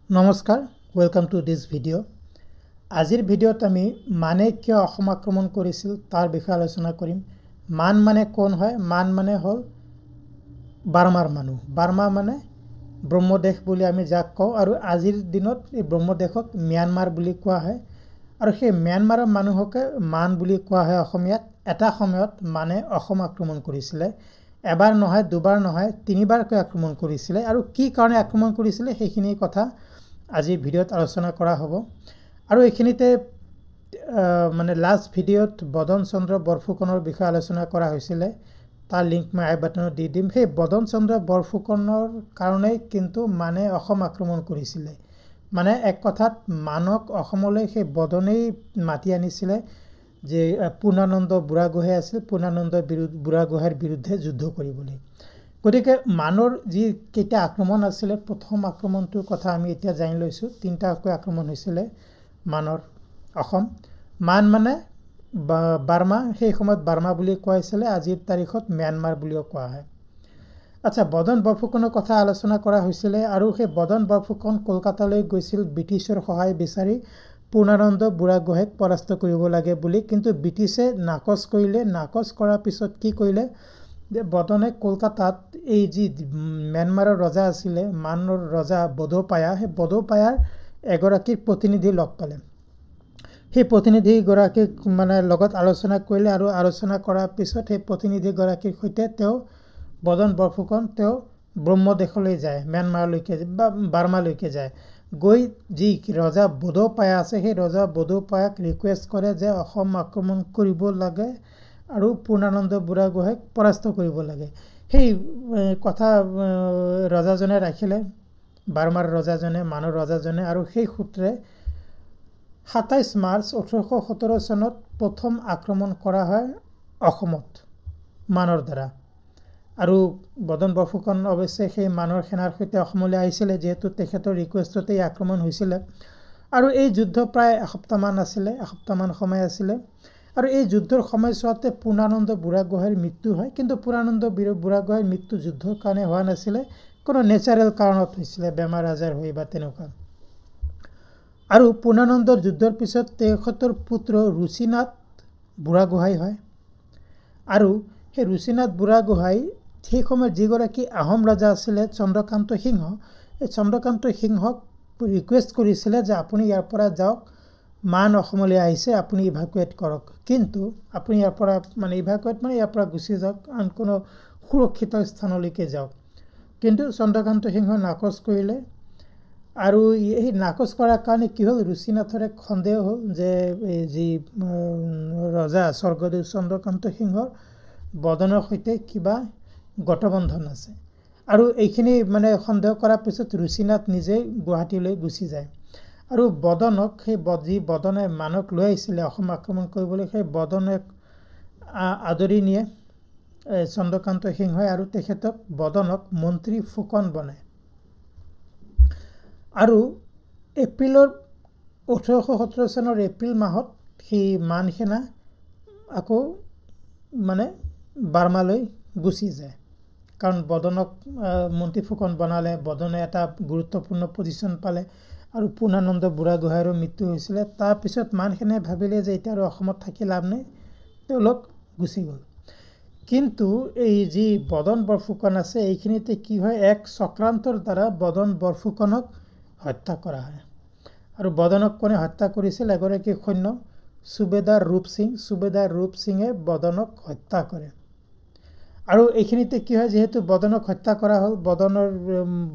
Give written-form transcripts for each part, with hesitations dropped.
নমস্কাৰ welcome to this video আজিৰ ভিডিওত আমি মানে কিয় অসম আক্ৰমণ কৰিছিল তাৰ বিষয়ে আলোচনা কৰিম মান মানে কোন হয় মান মানে হল বাৰ্মাৰ মানুহ বাৰ্মা মানে ব্ৰহ্মদেশ বুলি আমি যাক কওঁ আৰু আজিৰ দিনত এই ব্ৰহ্মদেশক ম্যানমাৰ বুলি কোৱা হয় আৰু সেই ম্যানমাৰৰ মানুহকে মান বুলি কোৱা হয় অসমীয়াত এটা সময়ত মানে অসম আক্ৰমণ কৰিছিল এবাৰ নহয় দুবাৰ নহয় তিনিবাৰকৈ আক্ৰমণ কৰিছিল আৰু কি কাৰণে আক্ৰমণ কৰিছিল সেইখিনি কথা আজি ভিডিওত আলোচনা কৰা হ'ব আৰু এইখিনিতে মানে লাষ্ট ভিডিওত বদন চন্দ্ৰ বৰফুকনৰ বিষয়ে আলোচনা কৰা হৈছিল তাৰ লিংক মই আই বাটনত দি দিম সেই বদন চন্দ্ৰ বৰফুকনৰ কাৰণে কিন্তু মানে অসম আক্ৰমণ কৰিছিল মানে এক কথাত মানক অসমলৈ সেই বদনেই মাতি আনিছিল যে পূৰ্ণানন্দ বুঢ়াগোহাঁই আছিল পূৰ্ণানন্দ বুঢ়াগোহাঁইৰ বিৰুদ্ধে যুদ্ধ কৰিবলৈ গতিকে মানৰ যি কেইটা আক্ৰমণ আছিল প্ৰথম আক্ৰমণটোৰ কথা আমি এতিয়া জানি লৈছোঁ তিনিটাকৈ আক্ৰমণ হৈছিল মানৰ অসম মান মানে বাৰ্মা সেই সময়ত বাৰ্মা বুলি কোৱা হৈছিল আজিৰ তাৰিখত ম্যানমাৰ বুলিও কোৱা হয় আচ্ছা বদন বৰফুকনৰ কথা আলোচনা কৰা হৈছিল আৰু সেই বদন বৰফুকন কলকাতালৈ গৈছিল ব্ৰিটিছৰ সহায় বিচাৰি পূৰ্ণানন্দ বুঢ়াগোহাঁইক পৰাস্ত কৰিব লাগে বুলি কিন্তু ব্ৰিটিছে নাকচ কৰিলে নাকচ কৰাৰ পিছত কি কৰিলে বদনে কলকাতাত এই যি ম্যানমাৰৰ ৰজা আছিল মানৰ ৰজা বদোপায়া সেই বদোপায়াৰ এগৰাকীৰ প্ৰতিনিধি লগ পালে সেই প্ৰতিনিধি গৰাকীক মানে লগত আলোচনা কৰিলে আৰু আলোচনা কৰাৰ পিছত সেই প্ৰতিনিধি গৰাকীৰ সৈতে তেওঁ বদন বৰফুকন তেওঁ ব্ৰহ্মদেশলৈ যায় ম্যানমাৰলৈকে বা বাৰ্মালৈকে যায় গৈ যি ৰজা বদোপায়া আছে সেই ৰজা বদোপায়াক ৰিকুৱেষ্ট কৰে যে অসম আক্ৰমণ কৰিব লাগে আৰু পূৰ্ণানন্দ বুঢ়াগোহাঁইক পৰাস্ত কৰিব লাগে সেই কথা ৰজাজনে ৰাখিলে বাৰ্মাৰ ৰজাজনে মানৰ ৰজাজনে আৰু সেই সূত্ৰে ২৭ মাৰ্চ ১৮১৭ চনত প্ৰথম আক্ৰমণ কৰা হয় অসমত মানৰ দ্বাৰা আৰু বদন বৰফুকন অৱশ্যে সেই মানৰ সেনাৰ সৈতে অসমলৈ আহিছিল যিহেতু তেখেতৰ ৰিকুৱেষ্টতে এই আক্ৰমণ হৈছিল আৰু এই যুদ্ধ প্ৰায় এসপ্তাহমান আছিলে এসপ্তাহমান সময় আছিলে আৰু এই যুদ্ধৰ সময়ছোৱাতে পূৰ্ণানন্দ বুঢ়াগোহাঁইৰ মৃত্যু হয় কিন্তু পূৰ্ণানন্দ বুঢ়াগোহাঁইৰ মৃত্যু যুদ্ধৰ কাৰণে হোৱা নাছিলে কোনো নেচাৰেল কাৰণত হৈছিল বেমাৰ আজাৰ হৈ বা তেনেকুৱা আৰু পূৰ্ণানন্দৰ যুদ্ধৰ পিছত তেখেতৰ পুত্ৰ ৰুচিনাথ বুঢ়াগোহাঁই হয় আৰু সেই ৰুচিনাথ বুঢ়াগোহাঁই সেই সময়ত যিগৰাকী আহোম ৰজা আছিলে চন্দ্ৰকান্ত সিংহ এই চন্দ্ৰকান্ত সিংহক ৰিকুৱেষ্ট কৰিছিলে যে আপুনি ইয়াৰ পৰা যাওক মান অসমলৈ আহিছে আপুনি ইভাকুৱেট কৰক কিন্তু আপুনি ইয়াৰ পৰা মানে ইভাকুৱেট মানে ইয়াৰ পৰা গুচি যাওক আন কোনো সুৰক্ষিত স্থানলৈকে যাওক কিন্তু চন্দ্ৰকান্ত সিংহ নাকচ কৰিলে আৰু এই নাকচ কৰাৰ কাৰণে কি হ'ল ৰুচিনাথৰ এক সন্দেহ হ'ল যে যি ৰজা স্বৰ্গদেউ চন্দ্ৰকান্ত সিংহৰ বদনৰ সৈতে কিবা গঠবন্ধন আছে আৰু এইখিনি মানে সন্দেহ কৰাৰ পিছত ৰুচিনাথ নিজে গুৱাহাটীলৈ গুচি যায় আৰু বদনক সেই যি বদনে মানক লৈ আহিছিলে অসম আক্ৰমণ কৰিবলৈ সেই বদনক আদৰি নিয়ে চন্দ্ৰকান্ত সিংহই আৰু তেখেতক বদনক মন্ত্ৰী ফুকন বনায় আৰু এপ্ৰিলৰ ১৮১৭ চনৰ এপ্ৰিল মাহত সেই মান সেনা আকৌ মানে বাৰ্মালৈ গুচি যায় কাৰণ বদনক মন্ত্ৰী ফুকন বনালে বদনে এটা গুৰুত্বপূৰ্ণ পজিশ্যন পালে আৰু পূৰ্ণানন্দ বুঢ়াগোহাঁইৰো মৃত্যু হৈছিলে তাৰপিছত মান সেনাই ভাবিলে যে এতিয়া আৰু অসমত থাকি লাভ নাই তেওঁলোক গুচি গ'ল কিন্তু এই যি বদন বৰফুকন আছে এইখিনিতে কি হয় এক চক্ৰান্তৰ দ্বাৰা বদন বৰফুকনক হত্যা কৰা হয় আৰু বদনক কোনে হত্যা কৰিছিল এগৰাকী সৈন্য সুবেদাৰ ৰূপ সিঙে বদনক হত্যা কৰে আৰু এইখিনিতে কি হয় যেহেতু বদনক হত্যা কৰা হ'ল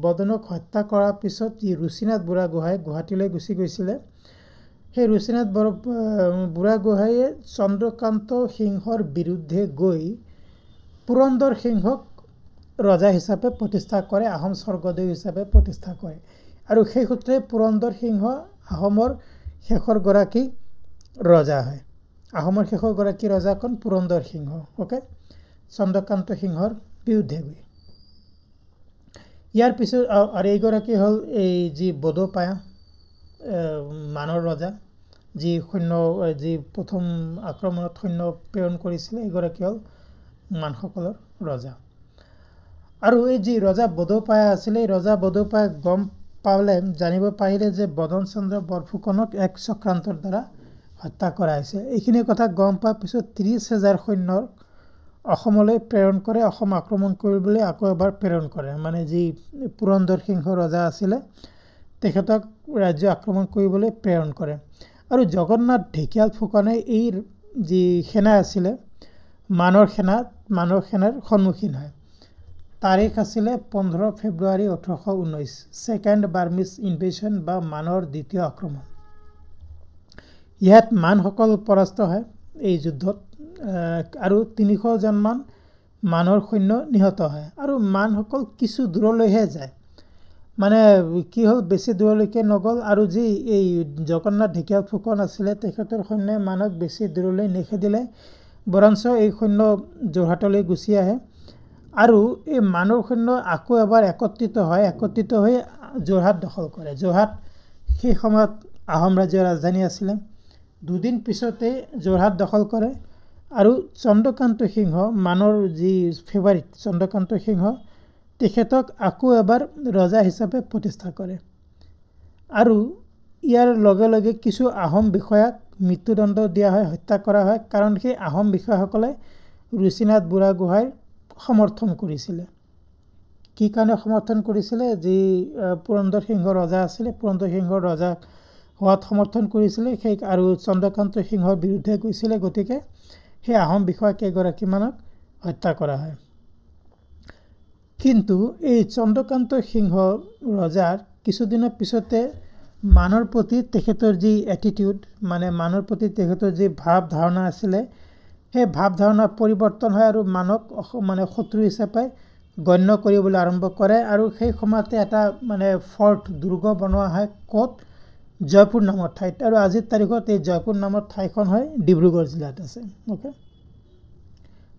বদনক হত্যা কৰাৰ পিছত যি ৰুচিনাথ বুঢ়াগোহাঁই গুৱাহাটীলৈ গুচি গৈছিলে সেই ৰুচিনাথ বুঢ়াগোহাঁইয়ে চন্দ্ৰকান্ত সিংহৰ বিৰুদ্ধে গৈ পুৰন্দৰ সিংহক ৰজা হিচাপে প্ৰতিষ্ঠা কৰে আহোম স্বৰ্গদেউ হিচাপে প্ৰতিষ্ঠা কৰে আৰু সেই সূত্ৰে পুৰন্দৰ সিংহ আহোমৰ শেষৰ গৰাকী ৰজা হয় আহোমৰ শেষৰ গৰাকী ৰজাখন পুৰন্দৰ সিংহ ওকে চন্দ্ৰকান্ত সিংহৰ বিৰুদ্ধে গৈ ইয়াৰ পিছত আৰু এইগৰাকী হ'ল এই যি বদোপায়া মানৰ ৰজা যি সৈন্য যি প্ৰথম আক্ৰমণত সৈন্য প্ৰেৰণ কৰিছিলে এইগৰাকী হ'ল মানসকলৰ ৰজা আৰু এই যি ৰজা বদোপায়া আছিলে ৰজা বদোপায়া গম পালে জানিব পাৰিলে যে বদন চন্দ্ৰ বৰফুকনক এক চক্ৰান্তৰ দ্বাৰা হত্যা কৰা হৈছে। এইখিনি কথা গম পোৱাৰ পিছত 30,000 সৈন্যৰ অসমলৈ প্ৰেৰণ কৰে, অসম আক্ৰমণ কৰিবলৈ আকৌ এবাৰ প্ৰেৰণ কৰে। মানে যি পুৰন্দৰ সিংহ ৰজা আছিলে তেখেতক ৰাজ্য আক্ৰমণ কৰিবলৈ প্ৰেৰণ কৰে। আৰু জগন্নাথ ঢেকিয়াল ফুকনে এই যি সেনা আছিলে মানৰ সেনাৰ সন্মুখীন হয়। তাৰিখ আছিলে 15 ফেব্ৰুৱাৰী 1819, ছেকেণ্ড বাৰ্মিজ ইনভেশ্যন বা মানৰ দ্বিতীয় আক্ৰমণ। ইয়াত মানসকল পৰাস্ত হয় এই যুদ্ধত আৰু 300জনমান মানৰ সৈন্য নিহত হয়। আৰু মানসকল কিছু দূৰলৈহে যায়, মানে কি হ'ল বেছি দূৰলৈকে নগ'ল। আৰু যি এই জগন্নাথ ঢেকিয়াল ফুকন আছিলে তেখেতৰ সৈন্যই মানক বেছি দূৰলৈ নেখেদিলে, বৰঞ্চ এই সৈন্য যোৰহাটলৈ গুচি আহে। আৰু এই মানৰ সৈন্য আকৌ এবাৰ একত্ৰিত হৈ যোৰহাট দখল কৰে। যোৰহাট সেই সময়ত আহোম ৰাজ্যৰ ৰাজধানী আছিলে। দুদিন পিছতে যোৰহাট দখল কৰে আৰু চন্দ্ৰকান্ত সিংহ, মানৰ যি ফেভাৰিট চন্দ্ৰকান্ত সিংহ, তেখেতক আকৌ এবাৰ ৰজা হিচাপে প্ৰতিষ্ঠা কৰে। আৰু ইয়াৰ লগে লগে কিছু আহোম বিষয়াক মৃত্যুদণ্ড দিয়া হয়, হত্যা কৰা হয়। কাৰণ সেই আহোম বিষয়াসকলে ৰুচিনাথ বুঢ়াগোহাঁইৰ সমৰ্থন কৰিছিলে। কি কাৰণে সমৰ্থন কৰিছিলে? যি পুৰন্দৰ সিংহ ৰজা আছিলে, পুৰন্দৰ সিংহ ৰজা হোৱাত সমৰ্থন কৰিছিলে সেই, আৰু চন্দ্ৰকান্ত সিংহৰ বিৰুদ্ধে গৈছিলে। গতিকে সেই আহোম বিষয়া কেইগৰাকীমানক হত্যা কৰা হয়। কিন্তু এই চন্দ্ৰকান্ত সিংহ ৰজাৰ কিছুদিনৰ পিছতে মানৰ প্ৰতি তেখেতৰ যি এটিটিউড, মানে মানৰ প্ৰতি তেখেতৰ যি ভাৱ ধাৰণা আছিলে, সেই ভাৱ ধাৰণা পৰিৱৰ্তন হয় আৰু মানক মানে শত্ৰু হিচাপে গণ্য কৰিবলৈ আৰম্ভ কৰে। আৰু সেই সময়তে এটা মানে দুৰ্গ বনোৱা হয় ক'ত? জয়পুৰ নামৰ ঠাইত। আৰু আজিৰ তাৰিখত এই জয়পুৰ নামৰ ঠাইখন হয় ডিব্ৰুগড় জিলাত আছে। অ'কে,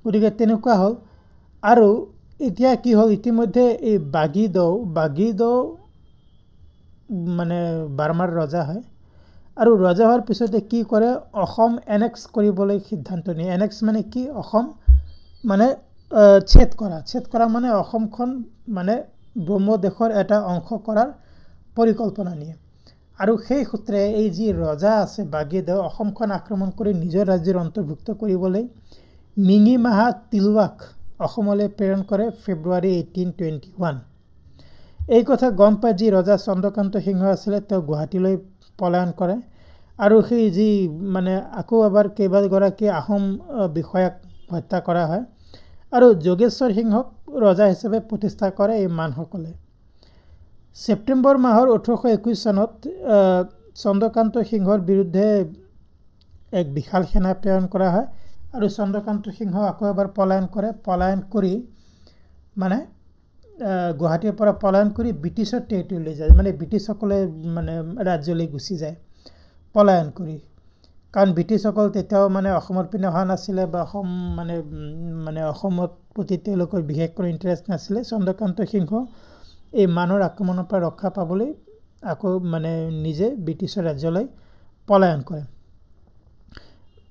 গতিকে তেনেকুৱা হ'ল। আৰু এতিয়া কি হ'ল, ইতিমধ্যে এই বাগীদ মানে বাৰ্মাৰ ৰজা হয়। আৰু ৰজা হোৱাৰ পিছতে কি কৰে, অসম এনেক্স কৰিবলৈ সিদ্ধান্ত নিয়ে। এনেক্স মানে কি? অসম মানে ছেদ কৰা মানে অসমখন মানে ব্ৰহ্মদেশৰ এটা অংশ কৰাৰ পৰিকল্পনা নিয়ে। আৰু সেই সূত্ৰে এই যি ৰজা আছে বাগীদে অসমখন আক্ৰমণ কৰি নিজৰ ৰাজ্যৰ অন্তৰ্ভুক্ত কৰিবলৈ মিঙি মাহা তিলৱাক অসমলৈ প্ৰেৰণ কৰে ফেব্ৰুৱাৰী 1821। এই কথা গম পাই যি ৰজা চন্দ্ৰকান্ত সিংহ আছিলে তেওঁ গুৱাহাটীলৈ পলায়ন কৰে। আৰু সেই যি মানে আকৌ এবাৰ কেইবাগৰাকী আহোম বিষয়াক হত্যা কৰা হয়। আৰু যোগেশ্বৰ সিংহক ৰজা হিচাপে প্ৰতিষ্ঠা কৰে এই মানসকলে। ছেপ্টেম্বৰ মাহৰ 1821 চনত চন্দ্ৰকান্ত সিংহৰ বিৰুদ্ধে এক বিশাল সেনা প্ৰেৰণ কৰা হয়। আৰু চন্দ্ৰকান্ত সিংহ আকৌ এবাৰ পলায়ন কৰে। পলায়ন কৰি মানে গুৱাহাটীৰ পৰা পলায়ন কৰি ব্ৰিটিছৰ টেৰিটৰীলৈ যায়। মানে ব্ৰিটিছসকলে মানে ৰাজ্যলৈ গুচি যায় পলায়ন কৰি। কাৰণ ব্ৰিটিছসকল তেতিয়াও মানে অসমৰ পিনে অহা নাছিলে বা অসম মানে অসমত প্ৰতি তেওঁলোকৰ বিশেষ কোনো ইণ্টাৰেষ্ট নাছিলে। চন্দ্ৰকান্ত সিংহ এই মানৰ আক্ৰমণৰ পৰা ৰক্ষা পাবলৈ আকৌ মানে নিজে ব্ৰিটিছৰ ৰাজ্যলৈ পলায়ন কৰে।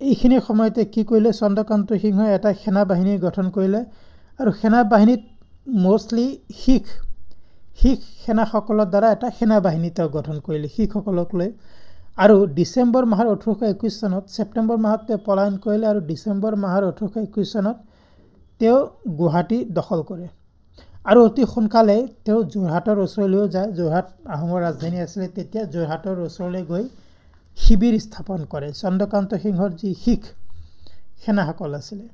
এইখিনি সময়তে কি কৰিলে, চন্দ্ৰকান্ত সিংহই এটা সেনা বাহিনী গঠন কৰিলে। আৰু সেনা বাহিনীত মষ্টলি শিখ সেনাসকলৰ দ্বাৰা এটা সেনা বাহিনী তেওঁ গঠন কৰিলে, শিখসকলক লৈ। আৰু ডিচেম্বৰ মাহৰ 1821 চনত, ছেপ্টেম্বৰ মাহত তেওঁ পলায়ন কৰিলে। আৰু ডিচেম্বৰ মাহৰ 1821 চনত তেওঁ গুৱাহাটী দখল কৰে। আৰু অতি সোনকালে তেওঁ যোৰহাটৰ ওচৰলৈও যায়। যোৰহাট আহোমৰ ৰাজধানী আছিলে তেতিয়া। যোৰহাটৰ ওচৰলৈ গৈ শিবিৰ স্থাপন কৰে চন্দ্ৰকান্ত সিংহৰ যি শিখ সেনাসকল আছিলে।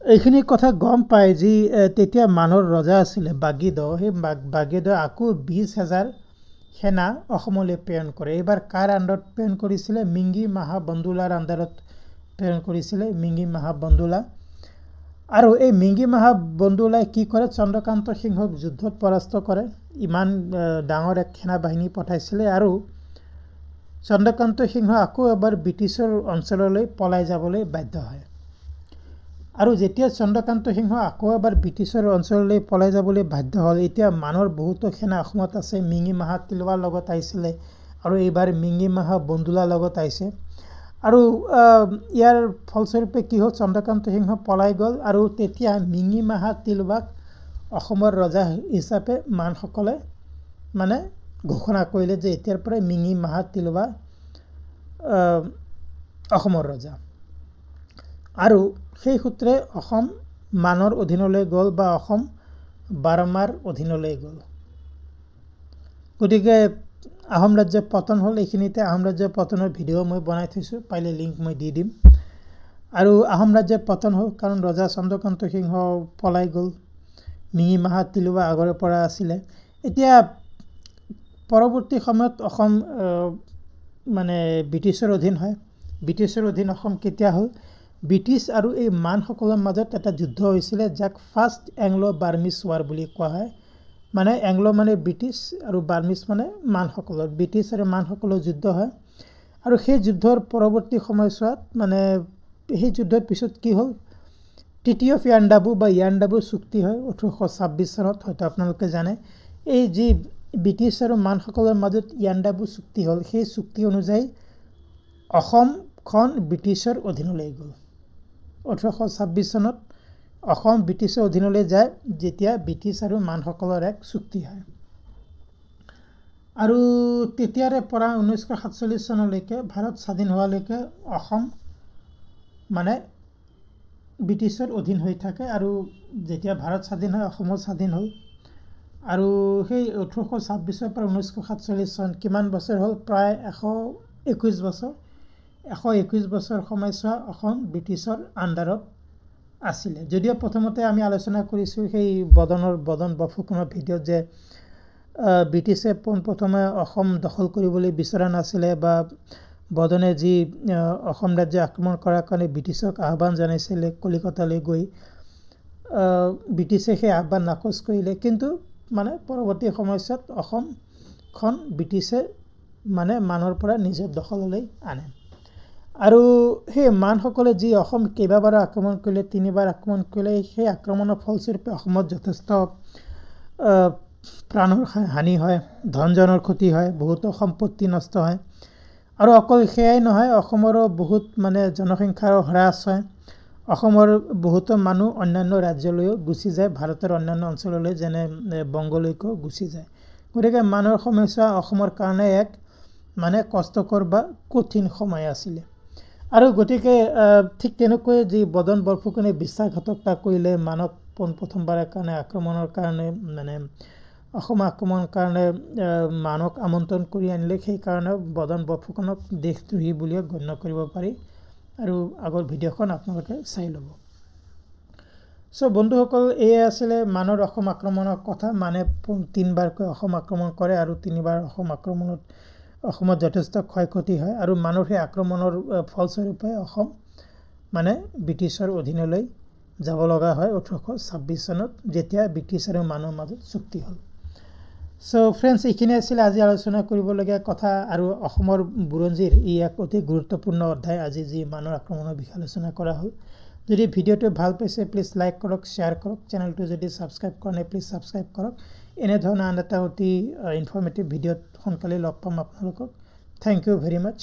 এইখিনি কথা গম পায় যি তেতিয়া মানৰ ৰজা আছিলে বাগীদ, সেই বাগীদে আকৌ 20,000 সেনা অসমলৈ প্ৰেৰণ কৰে। এইবাৰ কাৰ আণ্ডাৰত প্ৰেৰণ কৰিছিলে? মিংগি মাহা বন্দুলাৰ আণ্ডাৰত প্ৰেৰণ কৰিছিলে, মিংগি মাহা বন্দুলা। আৰু এই মিংগি মাহা বন্দুলাই কি কৰে, চন্দ্ৰকান্ত সিংহক যুদ্ধত পৰাস্ত কৰে। ইমান ডাঙৰ এক সেনা বাহিনী পঠাইছিলে। আৰু চন্দ্ৰকান্ত সিংহ আকৌ এবাৰ ব্ৰিটিছৰ অঞ্চললৈ পলাই যাবলৈ বাধ্য হয়। আৰু যেতিয়া চন্দ্ৰকান্ত সিংহ আকৌ এবাৰ ব্ৰিটিছৰ অঞ্চললৈ পলাই যাবলৈ বাধ্য হ'ল, এতিয়া মানৰ বহুতো সেনা অসমত আছে। মিঙি মাহা তিলৱাৰ লগত আহিছিলে আৰু এইবাৰ মিঙি মাহা বন্দুলাৰ লগত আহিছে। আৰু ইয়াৰ ফলস্বৰূপে কি হ'ল, চন্দ্ৰকান্ত সিংহ পলাই গ'ল। আৰু তেতিয়া মিঙি মাহা তিলৱাক অসমৰ ৰজা হিচাপে মানসকলে মানে ঘোষণা কৰিলে যে এতিয়াৰ পৰা মিঙি মাহা তিলুৱা অসমৰ ৰজা আৰু সেই সূত্ৰে অসম মানৰ অধীনলৈ গ'ল বা অসম বাৰমাৰ অধীনলৈ গ'ল গতিকে আহোম ৰাজ্য পতন হ'ল এইখিনিতে আহোম ৰাজ্য পতনৰ ভিডিঅ' মই বনাই থৈছোঁ পাইলে লিংক মই দি দিম আৰু আহোম ৰাজ্যৰ পতন হ'ল কাৰণ ৰজা চন্দ্ৰকান্ত সিংহ পলাই গ'ল মিঙি মাহা তিলুৱা আগৰে পৰা আছিলে এতিয়া পৰৱৰ্তী সময়ত অসম মানে ব্ৰিটিছৰ অধীন হয় ব্ৰিটিছৰ অধীন অসম কেতিয়া হ'ল ব্ৰিটিছ আৰু এই মানসকলৰ মাজত এটা যুদ্ধ হৈছিলে যাক ফাৰ্ষ্ট এংলো বাৰ্মিজ ৱাৰ বুলি কোৱা হয় মানে এংলো মানে ব্ৰিটিছ আৰু বাৰ্মিজ মানে মানসকলৰ ব্ৰিটিছ আৰু মানসকলৰ যুদ্ধ হয় আৰু সেই যুদ্ধৰ পৰৱৰ্তী সময়ছোৱাত মানে সেই যুদ্ধৰ পিছত কি হ'ল তৃতীয় ইয়াণ্ডাবু বা ইয়াণ্ডাবু চুক্তি হয় 1826 চনত হয়তো আপোনালোকে জানে এই যি ব্ৰিটিছ আৰু মানসকলৰ মাজত ইয়াণ্ডাবু চুক্তি হ'ল সেই চুক্তি অনুযায়ী অসমখন ব্ৰিটিছৰ অধীনলৈ গ'ল 1826 চনত অসম ব্ৰিটিছৰ অধীনলৈ যায় যেতিয়া ব্ৰিটিছ আৰু মানসকলৰ এক চুক্তি হয় আৰু তেতিয়াৰে পৰা 1947 চনলৈকে ভাৰত স্বাধীন হোৱালৈকে অসম মানে ব্ৰিটিছৰ অধীন হৈ থাকে আৰু যেতিয়া ভাৰত স্বাধীন হয় অসমৰ স্বাধীন হ'ল আৰু সেই 1826 পৰা 1947 চন কিমান বছৰ হ'ল প্ৰায় 121 বছৰ 121 বছৰ সময়ছোৱা অসম ব্ৰিটিছৰ আণ্ডাৰত আছিলে যদিও প্ৰথমতে আমি আলোচনা কৰিছোঁ সেই বদন বফুকনৰ ভিডিঅ'ত যে ব্ৰিটিছে পোনপ্ৰথমে অসম দখল কৰিবলৈ বিচৰা নাছিলে বা বদনে যি অসম ৰাজ্য আক্ৰমণ কৰাৰ কাৰণে ব্ৰিটিছক আহ্বান জনাইছিলে কলিকতালৈ গৈ ব্ৰিটিছে সেই আহ্বান নাকচ কৰিলে কিন্তু মানে পৰৱৰ্তী সময়ছোৱাত অসমখন ব্ৰিটিছে মানে মানৰ পৰা নিজৰ দখললৈ আনে আৰু সেই মানসকলে যি অসম কেইবাবাৰ আক্ৰমণ কৰিলে তিনিবাৰ আক্ৰমণ কৰিলে সেই আক্ৰমণৰ ফলস্বৰূপে অসমত যথেষ্ট প্ৰাণৰ হানি হয় ধন জনৰ ক্ষতি হয় বহুতো সম্পত্তি নষ্ট হয় আৰু অকল সেয়াই নহয় অসমৰো বহুত মানে জনসংখ্যাৰ হ্ৰাস হয় অসমৰ বহুতো মানুহ অন্যান্য ৰাজ্যলৈও গুচি যায় ভাৰতৰ অন্যান্য অঞ্চললৈ যেনে বংগলৈকো গুচি যায় গতিকে মানুহৰ সমস্যা অসমৰ কাৰণে এক মানে কষ্টকৰ বা কঠিন সময় আছিলে আৰু গতিকে ঠিক তেনেকৈ যি বদন বৰফুকনে বিশ্বাসঘাতকতা কৰিলে মানক প্ৰথমবাৰৰ কাৰণে আক্ৰমণৰ কাৰণে মানে অসম আক্ৰমণৰ কাৰণে মানক আমন্ত্ৰণ কৰি আনিলে সেইকাৰণে বদন বৰফুকনক দেশদ্ৰোহী বুলিও গণ্য কৰিব পাৰি আৰু আগৰ ভিডিঅ'খন আপোনালোকে চাই ল'ব সো বন্ধুসকল এই আছিলে মানৰ অসম আক্ৰমণৰ কথা মানে তিনিবাৰকৈ অসম আক্ৰমণ কৰে আৰু তিনিবাৰ অসম আক্ৰমণত অসমত যথেষ্ট ক্ষয়ক্ষতি হয় আৰু মানৰ সেই আক্ৰমণৰ ফলস্বৰূপে অসম মানে ব্ৰিটিছৰ অধীনলৈ যাব লগা হয় 1826 চনত যেতিয়া ব্ৰিটিছ আৰু মানৰ মাজত চুক্তি হ'ল সো ফ্ৰেন্ডছ এইখিনি আছিল আজি আলোচনা কৰিবলগীয়া কথা আৰু অসমৰ বুৰঞ্জীৰ ই এক অতি গুৰুত্বপূৰ্ণ অধ্যায় আজি যি মানৰ আক্ৰমণৰ বিষয়ে আলোচনা কৰা হ'ল যদি ভিডিঅ'টো ভাল পাইছে প্লিজ লাইক কৰক শ্বেয়াৰ কৰক চেনেলটো যদি ছাবস্ক্ৰাইব কৰা নাই প্লিজ ছাবস্ক্ৰাইব কৰক এনেধৰণৰ আন এটা অতি ইনফৰ্মেটিভ ভিডিঅ'ত সোনকালে লগ পাম আপোনালোকক থেংক ইউ ভেৰি মাছ